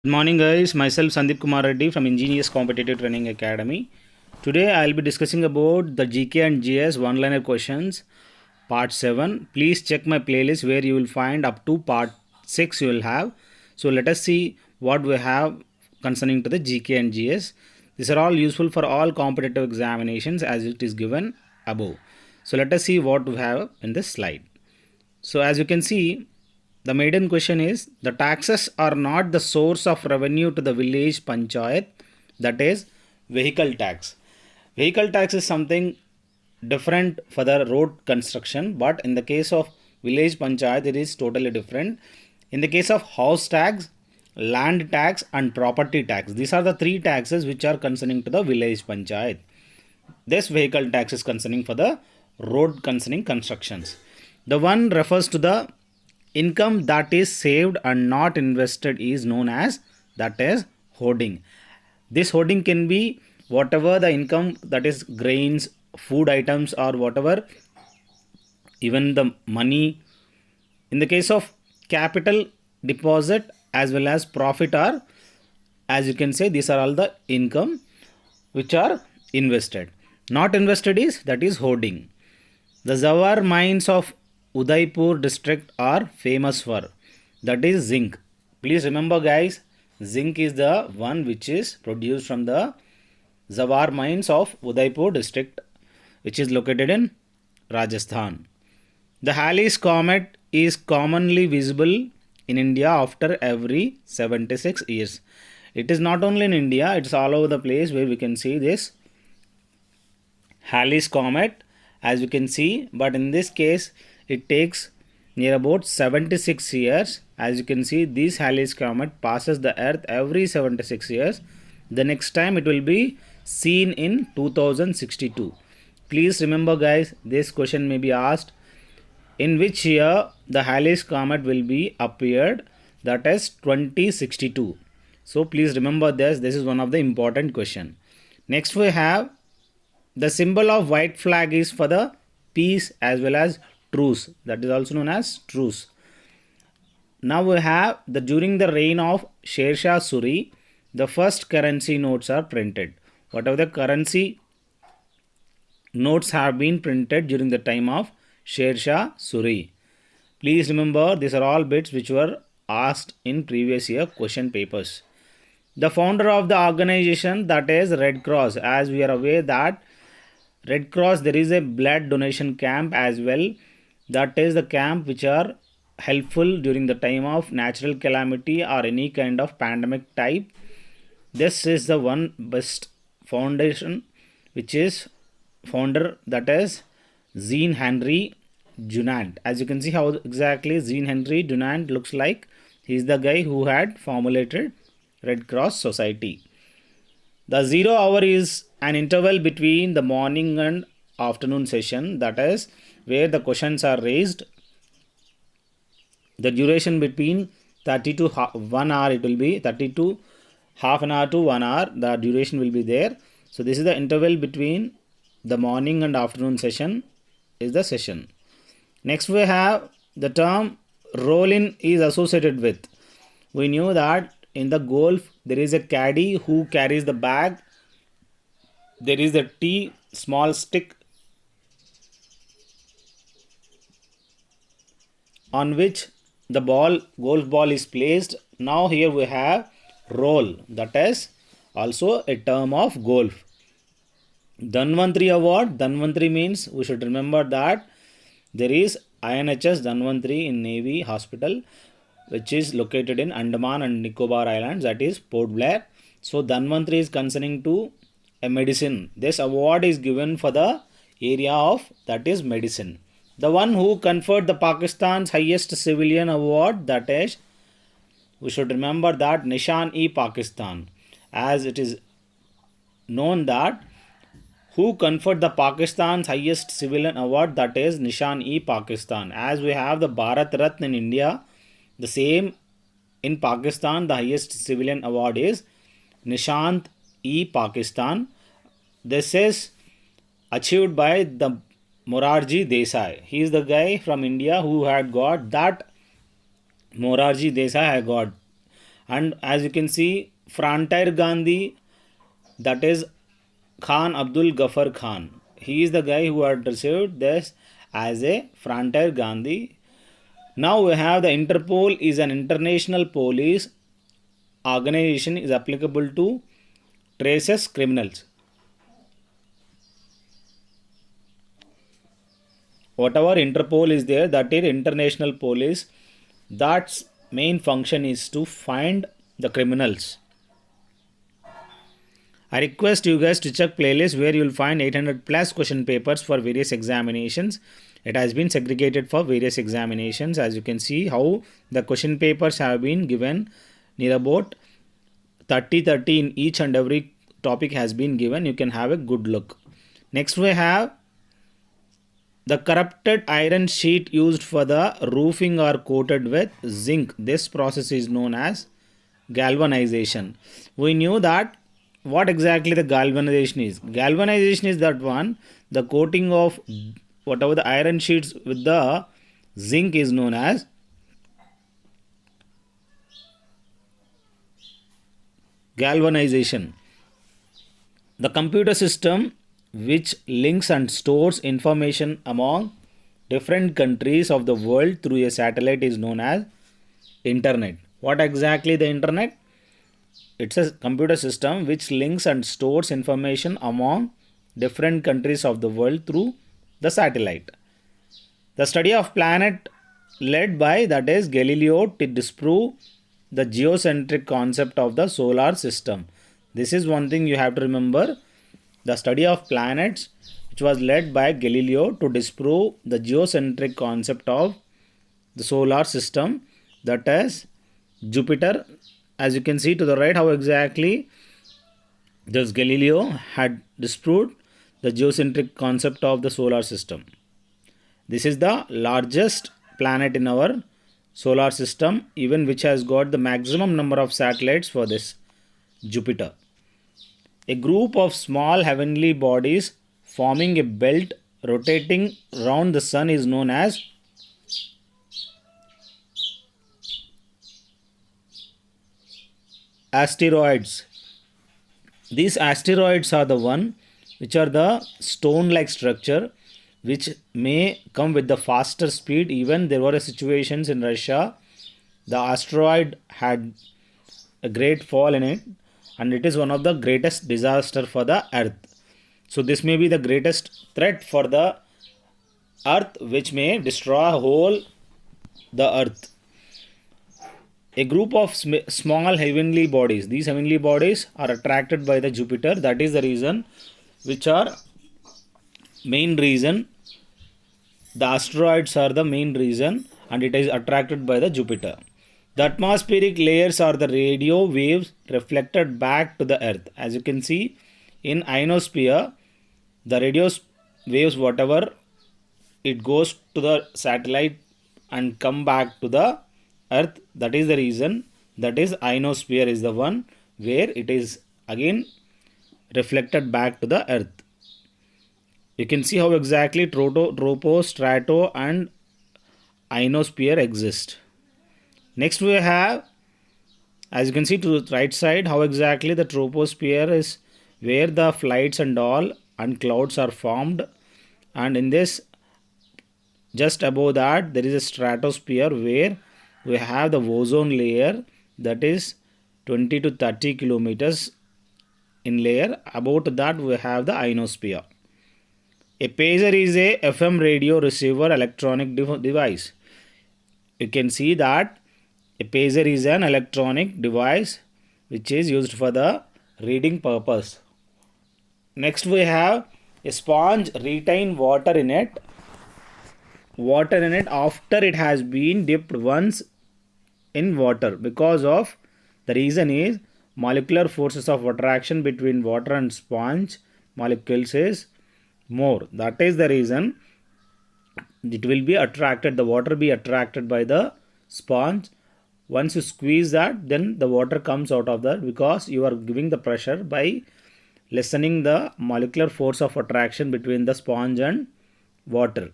Good morning, guys. Myself Sandeep Kumar Reddy from Ingenious Competitive Training Academy. Today, I'll be discussing about the GK and GS one-liner questions, part 7. Please check my playlist where you will find up to part 6 you will have. So, let us see what we have concerning to the GK and GS. These are all useful for all competitive examinations as it is given above. So, let us see what we have in this slide. So, as you can see, the maiden question is the taxes are not the source of revenue to the village panchayat, that is vehicle tax. Vehicle tax is something different for the road construction, but in the case of village panchayat, it is totally different. In the case of house tax, land tax, and property tax, these are the three taxes which are concerning to the village panchayat. This vehicle tax is concerning for the road concerning constructions. The one refers to the income that is saved and not invested is known as that is hoarding. This hoarding can be whatever the income, that is grains, food items, or whatever, even the money. In the case of capital deposit as well as profit, are, as you can say, these are all the income which are invested. Not invested is that is hoarding. The Zawar mines of Udaipur district are famous for, that is zinc. Please remember, guys, zinc is the one which is produced from the Zawar mines of Udaipur district, which is located in Rajasthan. The Halley's comet is commonly visible in India after every 76 years. It is not only in India, it's all over the place where we can see this Halley's comet, as you can see, but in this case it takes near about 76 years. As you can see, this Halley's comet passes the earth every 76 years. The next time it will be seen in 2062. Please remember, guys, this question may be asked, in which year the Halley's comet will be appeared, that is 2062. So please remember this is one of the important question. Next we have the symbol of white flag is for the peace as well as truce, that is also known as truce. Now we have the during the reign of Sher Shah Suri, the first currency notes are printed. Whatever the currency notes have been printed during the time of Sher Shah Suri. Please remember, these are all bits which were asked in previous year question papers. The founder of the organization, that is Red Cross, as we are aware that Red Cross, there is a blood donation camp as well. That is the camp which are helpful during the time of natural calamity or any kind of pandemic type. This is the one best foundation which is founder, that is Jean Henry Dunant. As you can see how exactly Jean Henry Dunant looks like. He is the guy who had formulated Red Cross Society. The 0 hour is an interval between the morning and afternoon session, that is where the questions are raised. The duration between 30 to 1 hour, it will be 30 to half an hour to 1 hour, the duration will be there. So this is the interval between the morning and afternoon session is the session. Next we have the term roll-in is associated with. We knew that in the golf there is a caddy who carries the bag. There is a tee, small stick on which the golf ball is placed. Now here we have roll, that is also a term of golf. Dhanvantri award, Dhanvantri means we should remember that there is INHS Dhanvantri in Navy Hospital, which is located in Andaman and Nicobar Islands, that is Port Blair. So Dhanvantri is concerning to a medicine. This award is given for the area of, that is medicine. The one who conferred the Pakistan's highest civilian award, that is, we should remember that Nishan-e-Pakistan, as it is known that who conferred the Pakistan's highest civilian award, that is Nishan-e-Pakistan. As we have the Bharat Ratna in India, the same in Pakistan, the highest civilian award is Nishant-e-Pakistan. This is achieved by the Morarji Desai. He is the guy from India who had got that. Morarji Desai had got And as you can see, Frontier Gandhi, that is Khan Abdul Ghaffar Khan. He is the guy who had received this as a Frontier Gandhi. Now we have the Interpol is an international police organization is applicable to traces criminals. Whatever Interpol is there, that is international police. That's main function is to find the criminals. I request you guys to check playlist where you will find 800 plus question papers for various examinations. It has been segregated for various examinations. As you can see how the question papers have been given, near about 30 in each and every topic has been given. You can have a good look. Next we have the corrupted iron sheet used for the roofing are coated with zinc. This process is known as galvanization. We knew that what exactly the galvanization is. Galvanization is that one, the coating of whatever the iron sheets with the zinc is known as galvanization. The computer system which links and stores information among different countries of the world through a satellite is known as internet. What exactly the internet? It's a computer system which links and stores information among different countries of the world through the satellite. The study of planet led by that is Galileo to disprove the geocentric concept of the solar system. This is one thing you have to remember. The study of planets which was led by Galileo to disprove the geocentric concept of the solar system, that is Jupiter. As you can see to the right how exactly this Galileo had disproved the geocentric concept of the solar system. This is the largest planet in our solar system, even which has got the maximum number of satellites for this Jupiter. A group of small heavenly bodies forming a belt rotating round the sun is known as asteroids. These asteroids are the one which are the stone like structure which may come with the faster speed. Even there were situations in Russia, the asteroid had a great fall in it, and it is one of the greatest disaster for the earth. So this may be the greatest threat for the earth which may destroy whole the earth. A group of small heavenly bodies, these heavenly bodies are attracted by the Jupiter. That is the reason which are main reason. The asteroids are the main reason and it is attracted by the Jupiter. The atmospheric layers are the radio waves reflected back to the earth. As you can see in ionosphere, the radio waves whatever it goes to the satellite and come back to the earth. That is the reason, that is ionosphere is the one where it is again reflected back to the earth. You can see how exactly tropo, strato and ionosphere exist. Next we have, as you can see to the right side, how exactly the troposphere is where the flights and all and clouds are formed, and in this just above that there is a stratosphere where we have the ozone layer that is 20 to 30 kilometers in layer. About that we have the ionosphere. A pager is a FM radio receiver electronic device. You can see that a pager is an electronic device which is used for the reading purpose. Next we have a sponge retain water in it. Water in it after it has been dipped once in water, because of the reason is molecular forces of attraction between water and sponge molecules is more. That is the reason it will be attracted, the water be attracted by the sponge. Once you squeeze that, then the water comes out of that, because you are giving the pressure by lessening the molecular force of attraction between the sponge and water.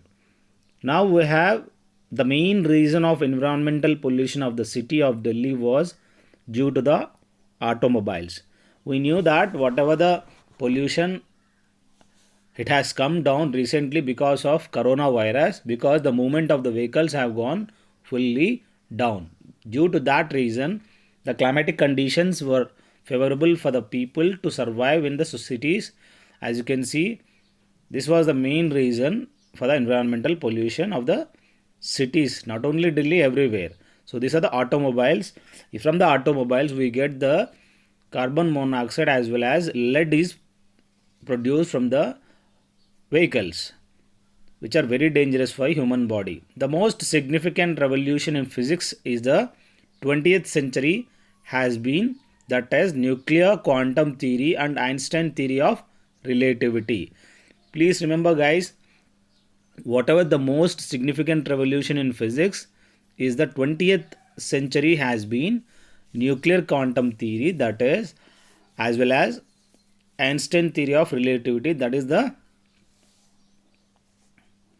Now we have the main reason of environmental pollution of the city of Delhi was due to the automobiles. We knew that whatever the pollution, it has come down recently because of coronavirus, because the movement of the vehicles have gone fully down. Due to that reason, the climatic conditions were favorable for the people to survive in the cities. As you can see, this was the main reason for the environmental pollution of the cities, not only Delhi, everywhere. So these are the automobiles. From the automobiles, we get the carbon monoxide as well as lead is produced from the vehicles, which are very dangerous for human body. The most significant revolution in physics is the 20th century has been that is nuclear quantum theory and Einstein theory of relativity. Please remember guys, whatever the most significant revolution in physics is the 20th century has been nuclear quantum theory, that is, as well as Einstein theory of relativity, that is the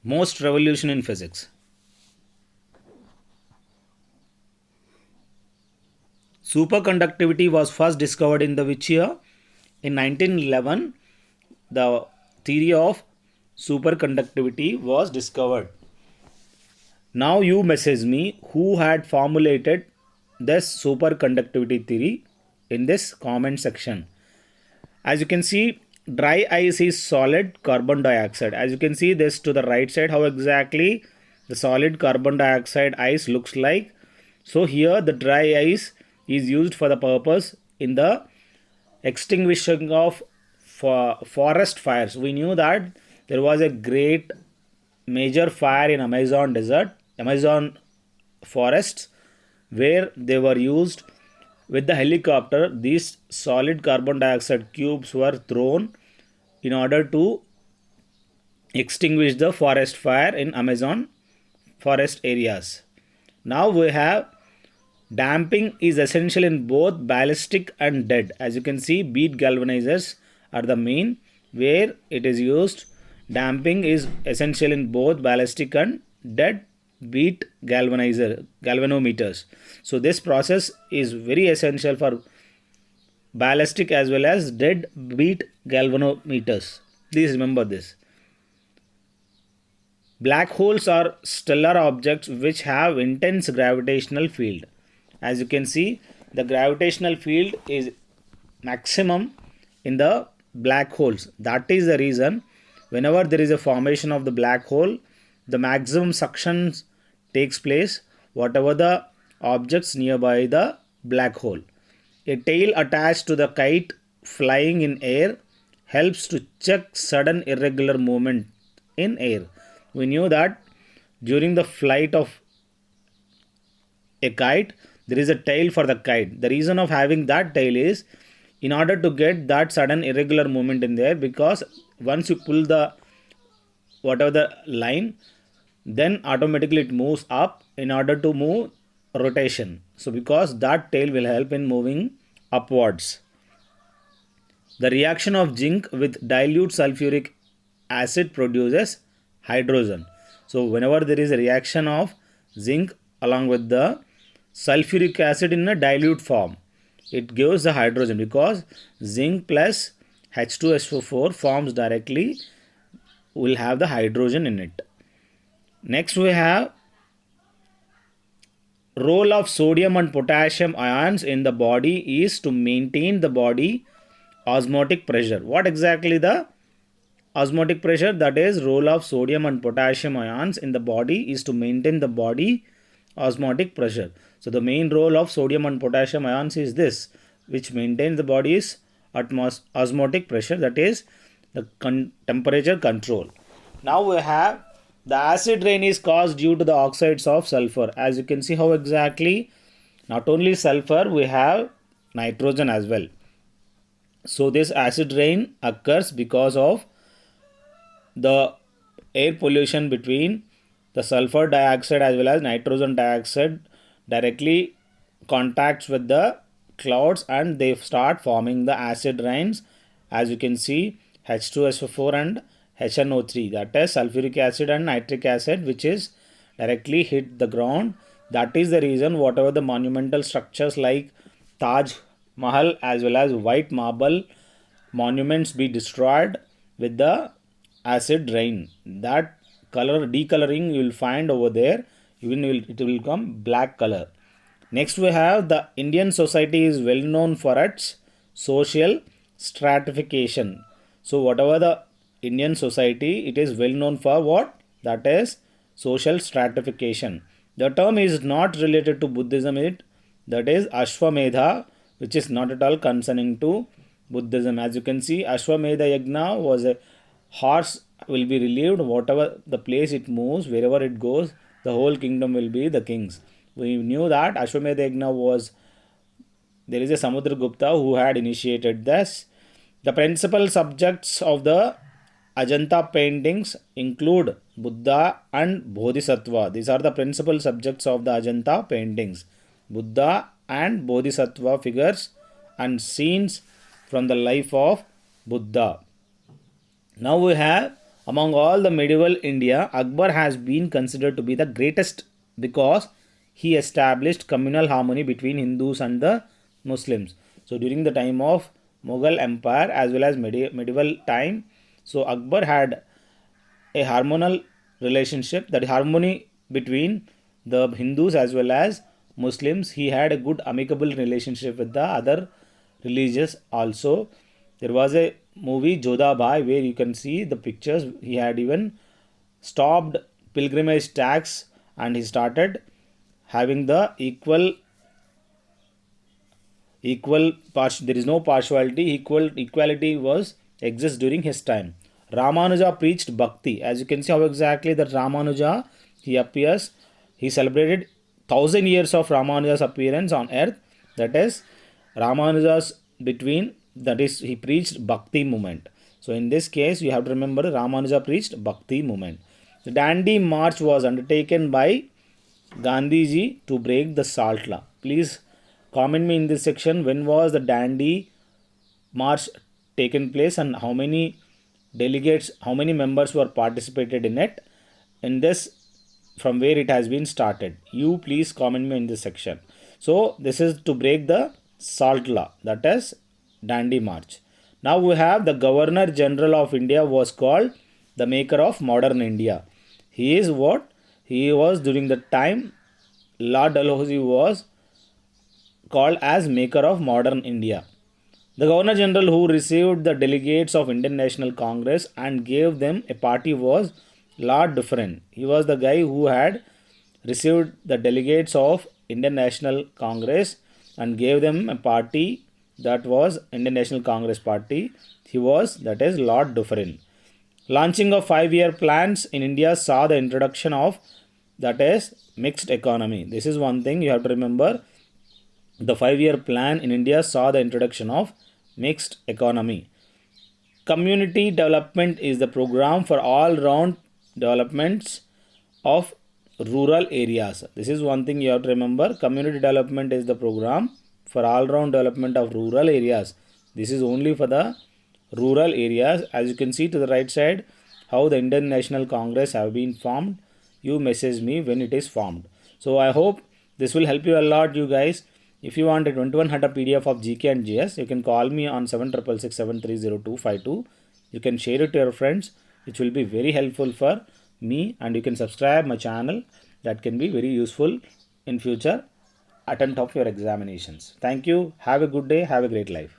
most revolution in physics. Superconductivity was first discovered in the which year? In 1911, the theory of superconductivity was discovered. Now you message me who had formulated this superconductivity theory in this comment section. As you can see, dry ice is solid carbon dioxide. As you can see this to the right side, how exactly the solid carbon dioxide ice looks like. So here the dry ice is used for the purpose in the extinguishing of forest fires. We knew that there was a great major fire in Amazon desert, Amazon forests, where they were used with the helicopter. These solid carbon dioxide cubes were thrown in order to extinguish the forest fire in Amazon forest areas. Now we have damping is essential in both ballistic and dead. As you can see, bead galvanizers are the main where it is used. Damping is essential in both ballistic and dead beat galvanometers. So this process is very essential for ballistic as well as dead beat galvanometers. Please remember this. Black holes are stellar objects which have intense gravitational field. As you can see, the gravitational field is maximum in the black holes. That is the reason whenever there is a formation of the black hole, the maximum suction takes place whatever the objects nearby the black hole. A tail attached to the kite flying in air helps to check sudden irregular movement in air. We knew that during the flight of a kite, there is a tail for the kite. The reason of having that tail is in order to get that sudden irregular movement in there, because once you pull the whatever the line, then automatically it moves up in order to move rotation. So because that tail will help in moving upwards. The reaction of zinc with dilute sulfuric acid produces hydrogen. So whenever there is a reaction of zinc along with the sulfuric acid in a dilute form, it gives the hydrogen, because zinc plus H2SO4 forms directly will have the hydrogen in it. Next we have role of sodium and potassium ions in the body is to maintain the body osmotic pressure. What exactly the osmotic pressure? That is, role of sodium and potassium ions in the body is to maintain the body osmotic pressure. So the main role of sodium and potassium ions is this, which maintains the body's osmotic pressure, that is the temperature control. Now we have the acid rain is caused due to the oxides of sulfur. As you can see how exactly not only sulfur, we have nitrogen as well. So this acid rain occurs because of the air pollution between the sulfur dioxide as well as nitrogen dioxide directly contacts with the clouds and they start forming the acid rains. As you can see, H2SO4 and HNO3, that is sulfuric acid and nitric acid, which is directly hit the ground. That is the reason whatever the monumental structures like Taj Mahal as well as white marble monuments be destroyed with the acid rain. That color decoloring you will find over there, it will become black color. Next we have the Indian society is well known for its social stratification. So whatever the Indian society, it is well known for what? That is social stratification. The term is not related to Buddhism, that is Ashwamedha, which is not at all concerning to Buddhism. As you can see, Ashwamedha Yagna was a horse will be relieved, whatever the place it moves, wherever it goes, the whole kingdom will be the king's. We knew that Ashwamedha Yagna was, there is a Samudragupta who had initiated this. The principal subjects of the Ajanta paintings include Buddha and Bodhisattva. These are the principal subjects of the Ajanta paintings. Buddha and Bodhisattva figures and scenes from the life of Buddha. Now we have, among all the medieval India, Akbar has been considered to be the greatest because he established communal harmony between Hindus and the Muslims. So during the time of Mughal Empire as well as medieval time, so Akbar had a harmonial relationship, that harmony between the Hindus as well as Muslims. He had a good amicable relationship with the other religious also. There was a movie Jodha Bhai where you can see the pictures. He had even stopped pilgrimage tax and he started having the equal there is no partiality, equality was exists during his time. Ramanuja preached bhakti. As you can see how exactly that Ramanuja, he appears, he celebrated 1000 years of Ramanuja's appearance on earth. That is Ramanuja's between, that is he preached bhakti movement. So in this case you have to remember Ramanuja preached bhakti movement. The Dandi March was undertaken by Gandhiji to break the salt law. Please comment me in this section, when was the Dandi March taken place and how many delegates, how many members were participated in it, in this, from where it has been started. You please comment me in this section. So this is to break the salt law, that is Dandi March. Now we have the Governor General of India was called the maker of modern India. He is what? He was during the time Lord Dalhousie was called as maker of modern India. The Governor General who received the delegates of Indian National Congress and gave them a party was Lord Dufferin. He was the guy who had received the delegates of Indian National Congress and gave them a party, that was Indian National Congress party. He was, that is Lord Dufferin. Launching of 5-year plans in India saw the introduction of, that is mixed economy. This is one thing you have to remember. The 5-year plan in India saw the introduction of mixed economy. Community development is the program for all round developments of rural areas. This is one thing you have to remember. Community development is the program for all round development of rural areas. This is only for the rural areas. As you can see to the right side, how the Indian National Congress have been formed. You message me when it is formed. So I hope this will help you a lot, you guys. If you want a 2100 PDF of GK and GS, you can call me on 7667302252. You can share it to your friends. It will be very helpful for me, and you can subscribe my channel. That can be very useful in future attempt of your examinations. Thank you. Have a good day. Have a great life.